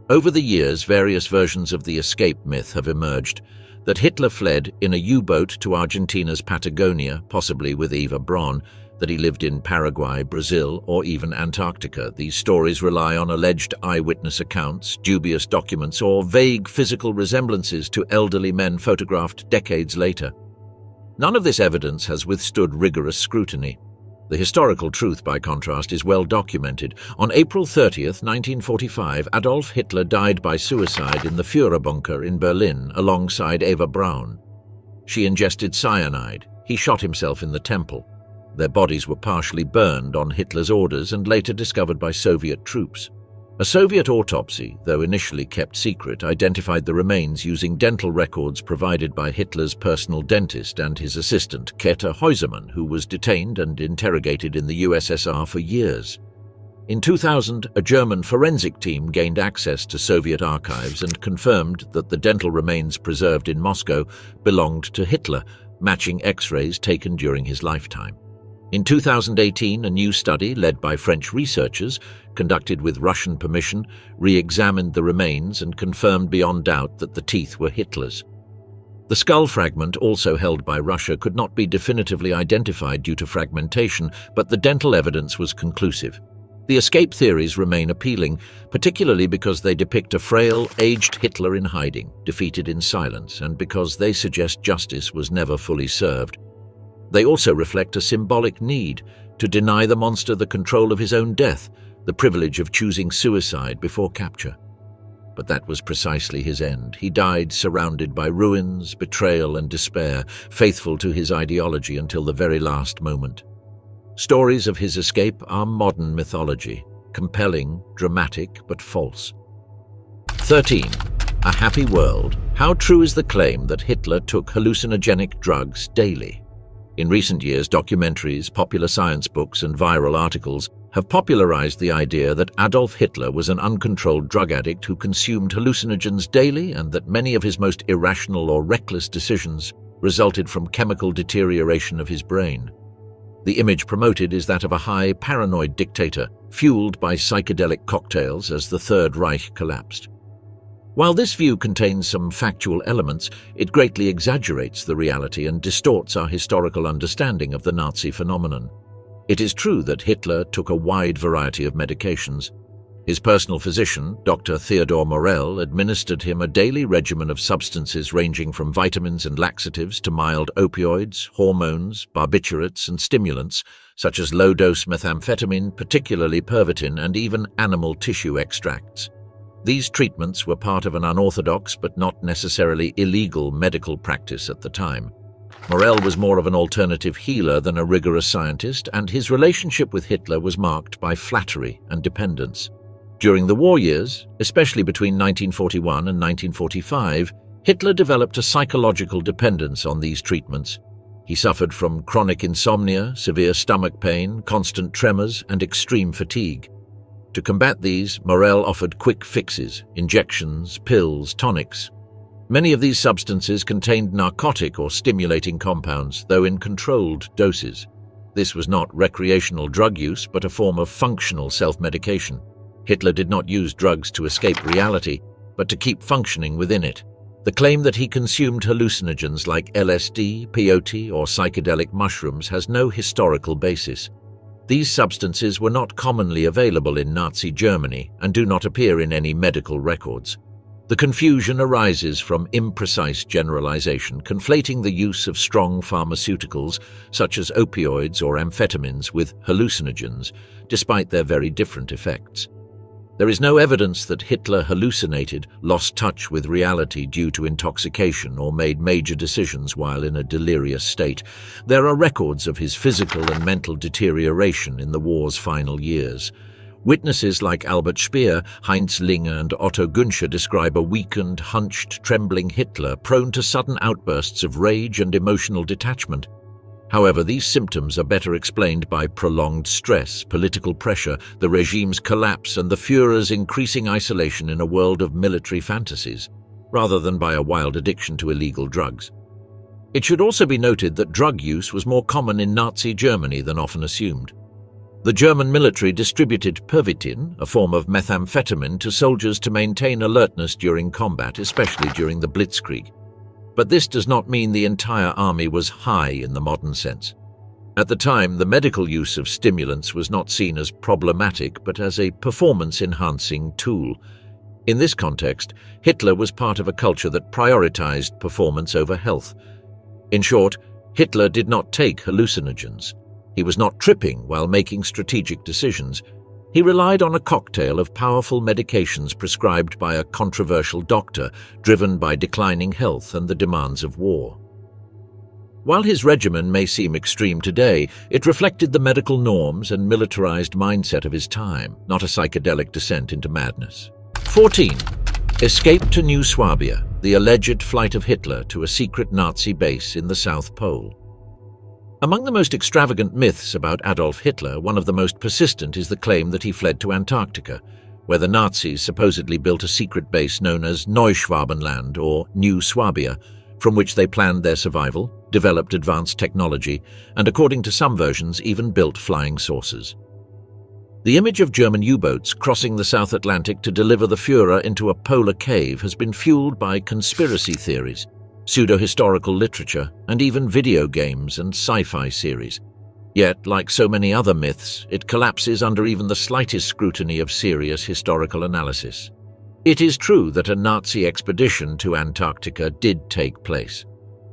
Over the years, various versions of the escape myth have emerged: that Hitler fled in a U-boat to Argentina's Patagonia, possibly with Eva Braun, that he lived in Paraguay, Brazil, or even Antarctica. These stories rely on alleged eyewitness accounts, dubious documents, or vague physical resemblances to elderly men photographed decades later. None of this evidence has withstood rigorous scrutiny. The historical truth, by contrast, is well documented. On April 30, 1945, Adolf Hitler died by suicide in the Führerbunker in Berlin alongside Eva Braun. She ingested cyanide. He shot himself in the temple. Their bodies were partially burned on Hitler's orders and later discovered by Soviet troops. A Soviet autopsy, though initially kept secret, identified the remains using dental records provided by Hitler's personal dentist and his assistant, Käthe Häusermann, who was detained and interrogated in the USSR for years. In 2000, a German forensic team gained access to Soviet archives and confirmed that the dental remains preserved in Moscow belonged to Hitler, matching X-rays taken during his lifetime. In 2018, a new study, led by French researchers, conducted with Russian permission, re-examined the remains and confirmed beyond doubt that the teeth were Hitler's. The skull fragment, also held by Russia, could not be definitively identified due to fragmentation, but the dental evidence was conclusive. The escape theories remain appealing, particularly because they depict a frail, aged Hitler in hiding, defeated in silence, and because they suggest justice was never fully served. They also reflect a symbolic need to deny the monster the control of his own death, the privilege of choosing suicide before capture. But that was precisely his end. He died surrounded by ruins, betrayal, and despair, faithful to his ideology until the very last moment. Stories of his escape are modern mythology, compelling, dramatic, but false. 13. A happy world. How true is the claim that Hitler took hallucinogenic drugs daily? In recent years, documentaries, popular science books, and viral articles have popularized the idea that Adolf Hitler was an uncontrolled drug addict who consumed hallucinogens daily, and that many of his most irrational or reckless decisions resulted from chemical deterioration of his brain. The image promoted is that of a high, paranoid dictator, fueled by psychedelic cocktails as the Third Reich collapsed. While this view contains some factual elements, it greatly exaggerates the reality and distorts our historical understanding of the Nazi phenomenon. It is true that Hitler took a wide variety of medications. His personal physician, Dr. Theodor Morell, administered him a daily regimen of substances ranging from vitamins and laxatives to mild opioids, hormones, barbiturates, and stimulants, such as low-dose methamphetamine, particularly Pervitin, and even animal tissue extracts. These treatments were part of an unorthodox but not necessarily illegal medical practice at the time. Morell was more of an alternative healer than a rigorous scientist, and his relationship with Hitler was marked by flattery and dependence. During the war years, especially between 1941 and 1945, Hitler developed a psychological dependence on these treatments. He suffered from chronic insomnia, severe stomach pain, constant tremors, and extreme fatigue. To combat these, Morell offered quick fixes, injections, pills, tonics. Many of these substances contained narcotic or stimulating compounds, though in controlled doses. This was not recreational drug use, but a form of functional self-medication. Hitler did not use drugs to escape reality, but to keep functioning within it. The claim that he consumed hallucinogens like LSD, peyote, or psychedelic mushrooms has no historical basis. These substances were not commonly available in Nazi Germany and do not appear in any medical records. The confusion arises from imprecise generalization, conflating the use of strong pharmaceuticals, such as opioids or amphetamines, with hallucinogens, despite their very different effects. There is no evidence that Hitler hallucinated, lost touch with reality due to intoxication, or made major decisions while in a delirious state. There are records of his physical and mental deterioration in the war's final years. Witnesses like Albert Speer, Heinz Linger, and Otto Günscher describe a weakened, hunched, trembling Hitler prone to sudden outbursts of rage and emotional detachment. However, these symptoms are better explained by prolonged stress, political pressure, the regime's collapse, and the Führer's increasing isolation in a world of military fantasies, rather than by a wild addiction to illegal drugs. It should also be noted that drug use was more common in Nazi Germany than often assumed. The German military distributed Pervitin, a form of methamphetamine, to soldiers to maintain alertness during combat, especially during the Blitzkrieg. But this does not mean the entire army was high in the modern sense. At the time, the medical use of stimulants was not seen as problematic, but as a performance-enhancing tool. In this context, Hitler was part of a culture that prioritized performance over health. In short, Hitler did not take hallucinogens. He was not tripping while making strategic decisions. He relied on a cocktail of powerful medications prescribed by a controversial doctor, driven by declining health and the demands of war. While his regimen may seem extreme today, it reflected the medical norms and militarized mindset of his time, not a psychedelic descent into madness. 14. Escape to New Swabia, the alleged flight of Hitler to a secret Nazi base in the South Pole. Among the most extravagant myths about Adolf Hitler, one of the most persistent is the claim that he fled to Antarctica, where the Nazis supposedly built a secret base known as Neuschwabenland or New Swabia, from which they planned their survival, developed advanced technology, and according to some versions even built flying saucers. The image of German U-boats crossing the South Atlantic to deliver the Führer into a polar cave has been fueled by conspiracy theories, pseudo-historical literature, and even video games and sci-fi series. Yet, like so many other myths, it collapses under even the slightest scrutiny of serious historical analysis. It is true that a Nazi expedition to Antarctica did take place.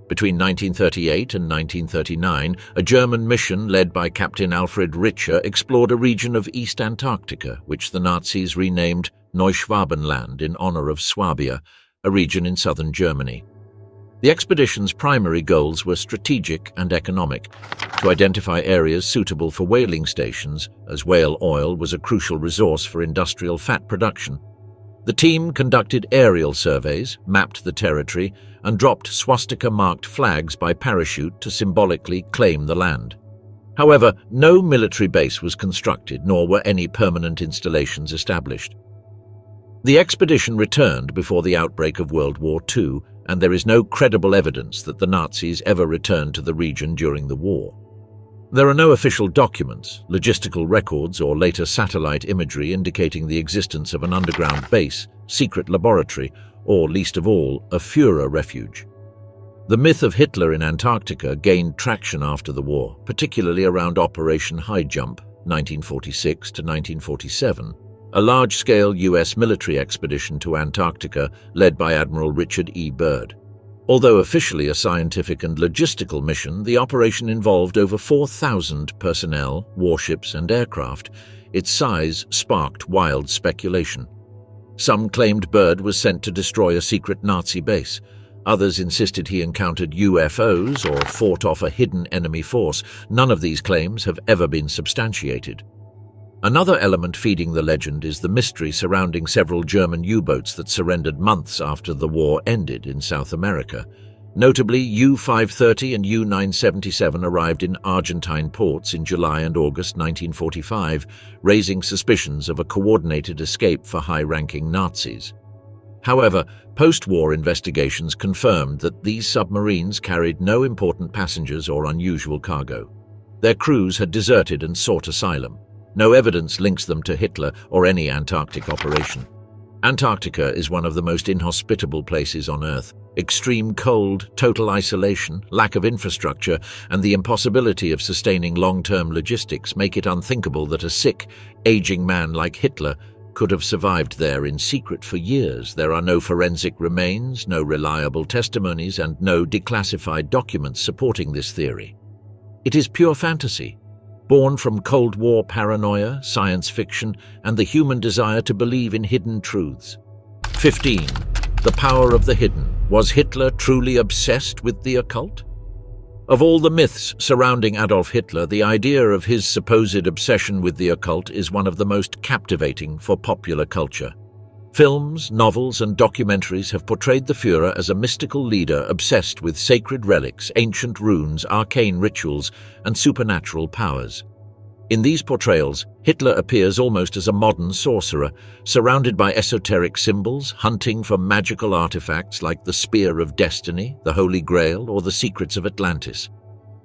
Between 1938 and 1939, a German mission led by Captain Alfred Richer explored a region of East Antarctica, which the Nazis renamed Neuschwabenland in honor of Swabia, a region in southern Germany. The expedition's primary goals were strategic and economic, to identify areas suitable for whaling stations, as whale oil was a crucial resource for industrial fat production. The team conducted aerial surveys, mapped the territory, and dropped swastika-marked flags by parachute to symbolically claim the land. However, no military base was constructed, nor were any permanent installations established. The expedition returned before the outbreak of World War II, and there is no credible evidence that the Nazis ever returned to the region during the war. There are no official documents, logistical records, or later satellite imagery indicating the existence of an underground base, secret laboratory, or, least of all, a Führer refuge. The myth of Hitler in Antarctica gained traction after the war, particularly around Operation High Jump, 1946 to 1947, a large-scale U.S. military expedition to Antarctica led by Admiral Richard E. Byrd. Although officially a scientific and logistical mission, the operation involved over 4,000 personnel, warships, and aircraft. Its size sparked wild speculation. Some claimed Byrd was sent to destroy a secret Nazi base. Others insisted he encountered UFOs or fought off a hidden enemy force. None of these claims have ever been substantiated. Another element feeding the legend is the mystery surrounding several German U-boats that surrendered months after the war ended in South America. Notably, U-530 and U-977 arrived in Argentine ports in July and August 1945, raising suspicions of a coordinated escape for high-ranking Nazis. However, post-war investigations confirmed that these submarines carried no important passengers or unusual cargo. Their crews had deserted and sought asylum. No evidence links them to Hitler or any Antarctic operation. Antarctica is one of the most inhospitable places on Earth. Extreme cold, total isolation, lack of infrastructure, and the impossibility of sustaining long-term logistics make it unthinkable that a sick, aging man like Hitler could have survived there in secret for years. There are no forensic remains, no reliable testimonies, and no declassified documents supporting this theory. It is pure fantasy, born from Cold War paranoia, science fiction, and the human desire to believe in hidden truths. 15. The power of the hidden. Was Hitler truly obsessed with the occult? Of all the myths surrounding Adolf Hitler, the idea of his supposed obsession with the occult is one of the most captivating for popular culture. Films, novels, and documentaries have portrayed the Führer as a mystical leader obsessed with sacred relics, ancient runes, arcane rituals, and supernatural powers. In these portrayals, Hitler appears almost as a modern sorcerer, surrounded by esoteric symbols, hunting for magical artifacts like the Spear of Destiny, the Holy Grail, or the secrets of Atlantis.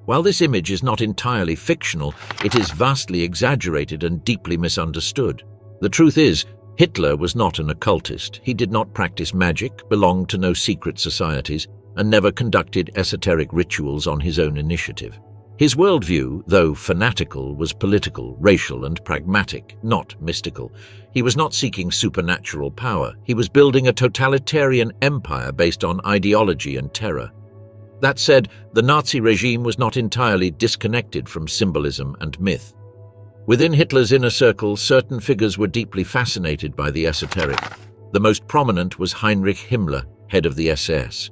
While this image is not entirely fictional, it is vastly exaggerated and deeply misunderstood. The truth is, Hitler was not an occultist. He did not practice magic, belonged to no secret societies, and never conducted esoteric rituals on his own initiative. His worldview, though fanatical, was political, racial, and pragmatic, not mystical. He was not seeking supernatural power. He was building a totalitarian empire based on ideology and terror. That said, the Nazi regime was not entirely disconnected from symbolism and myth. Within Hitler's inner circle, certain figures were deeply fascinated by the esoteric. The most prominent was Heinrich Himmler, head of the SS.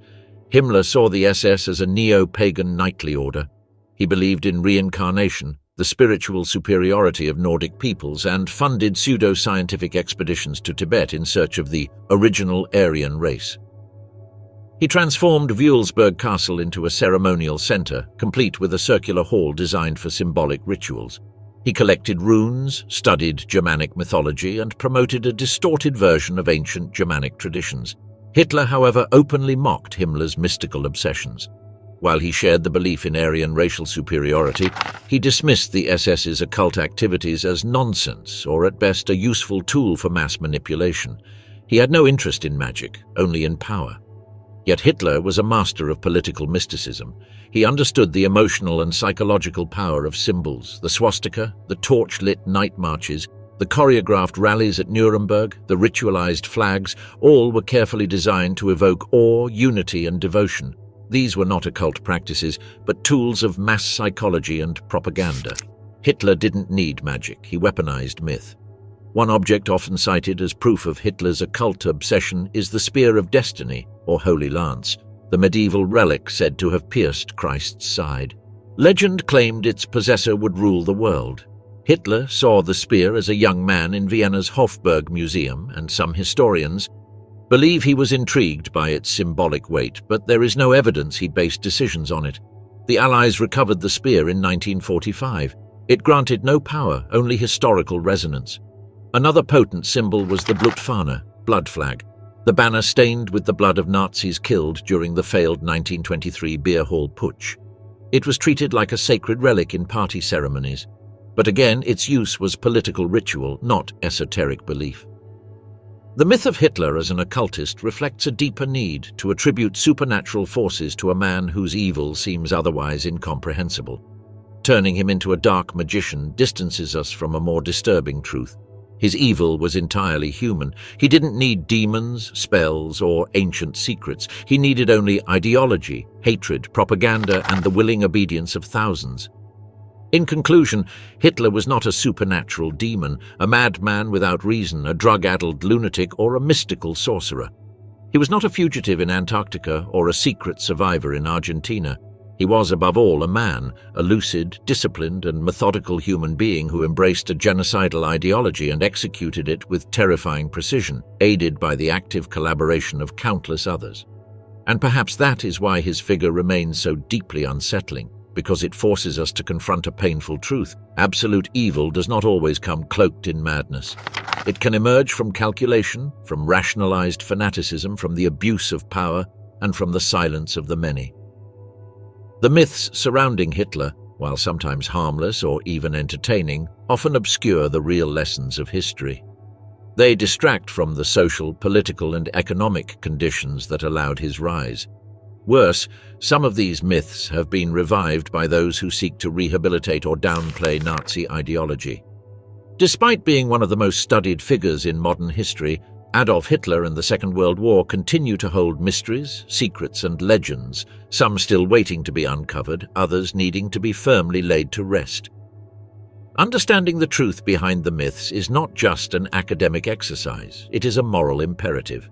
Himmler saw the SS as a neo-pagan knightly order. He believed in reincarnation, the spiritual superiority of Nordic peoples, and funded pseudo-scientific expeditions to Tibet in search of the original Aryan race. He transformed Wuelsburg Castle into a ceremonial center, complete with a circular hall designed for symbolic rituals. He collected runes, studied Germanic mythology, and promoted a distorted version of ancient Germanic traditions. Hitler, however, openly mocked Himmler's mystical obsessions. While he shared the belief in Aryan racial superiority, he dismissed the SS's occult activities as nonsense, or at best a useful tool for mass manipulation. He had no interest in magic, only in power. Yet Hitler was a master of political mysticism. He understood the emotional and psychological power of symbols: the swastika, the torch-lit night marches, the choreographed rallies at Nuremberg, the ritualized flags. All were carefully designed to evoke awe, unity, and devotion. These were not occult practices, but tools of mass psychology and propaganda. Hitler didn't need magic, he weaponized myth. One object often cited as proof of Hitler's occult obsession is the Spear of Destiny, or Holy Lance, the medieval relic said to have pierced Christ's side. Legend claimed its possessor would rule the world. Hitler saw the spear as a young man in Vienna's Hofburg Museum, and some historians believe he was intrigued by its symbolic weight, but there is no evidence he based decisions on it. The Allies recovered the spear in 1945. It granted no power, only historical resonance. Another potent symbol was the Blutfahne, blood flag, the banner stained with the blood of Nazis killed during the failed 1923 beer hall putsch. It was treated like a sacred relic in party ceremonies, but again its use was political ritual, not esoteric belief. The myth of Hitler as an occultist reflects a deeper need to attribute supernatural forces to a man whose evil seems otherwise incomprehensible. Turning him into a dark magician distances us from a more disturbing truth. His evil was entirely human. He didn't need demons, spells, or ancient secrets. He needed only ideology, hatred, propaganda, and the willing obedience of thousands. In conclusion, Hitler was not a supernatural demon, a madman without reason, a drug-addled lunatic, or a mystical sorcerer. He was not a fugitive in Antarctica or a secret survivor in Argentina. He was, above all, a man, a lucid, disciplined, and methodical human being who embraced a genocidal ideology and executed it with terrifying precision, aided by the active collaboration of countless others. And perhaps that is why his figure remains so deeply unsettling, because it forces us to confront a painful truth. Absolute evil does not always come cloaked in madness. It can emerge from calculation, from rationalized fanaticism, from the abuse of power, and from the silence of the many. The myths surrounding Hitler, while sometimes harmless or even entertaining, often obscure the real lessons of history. They distract from the social, political, and economic conditions that allowed his rise. Worse, some of these myths have been revived by those who seek to rehabilitate or downplay Nazi ideology. Despite being one of the most studied figures in modern history, Adolf Hitler and the Second World War continue to hold mysteries, secrets, and legends, some still waiting to be uncovered, others needing to be firmly laid to rest. Understanding the truth behind the myths is not just an academic exercise, it is a moral imperative.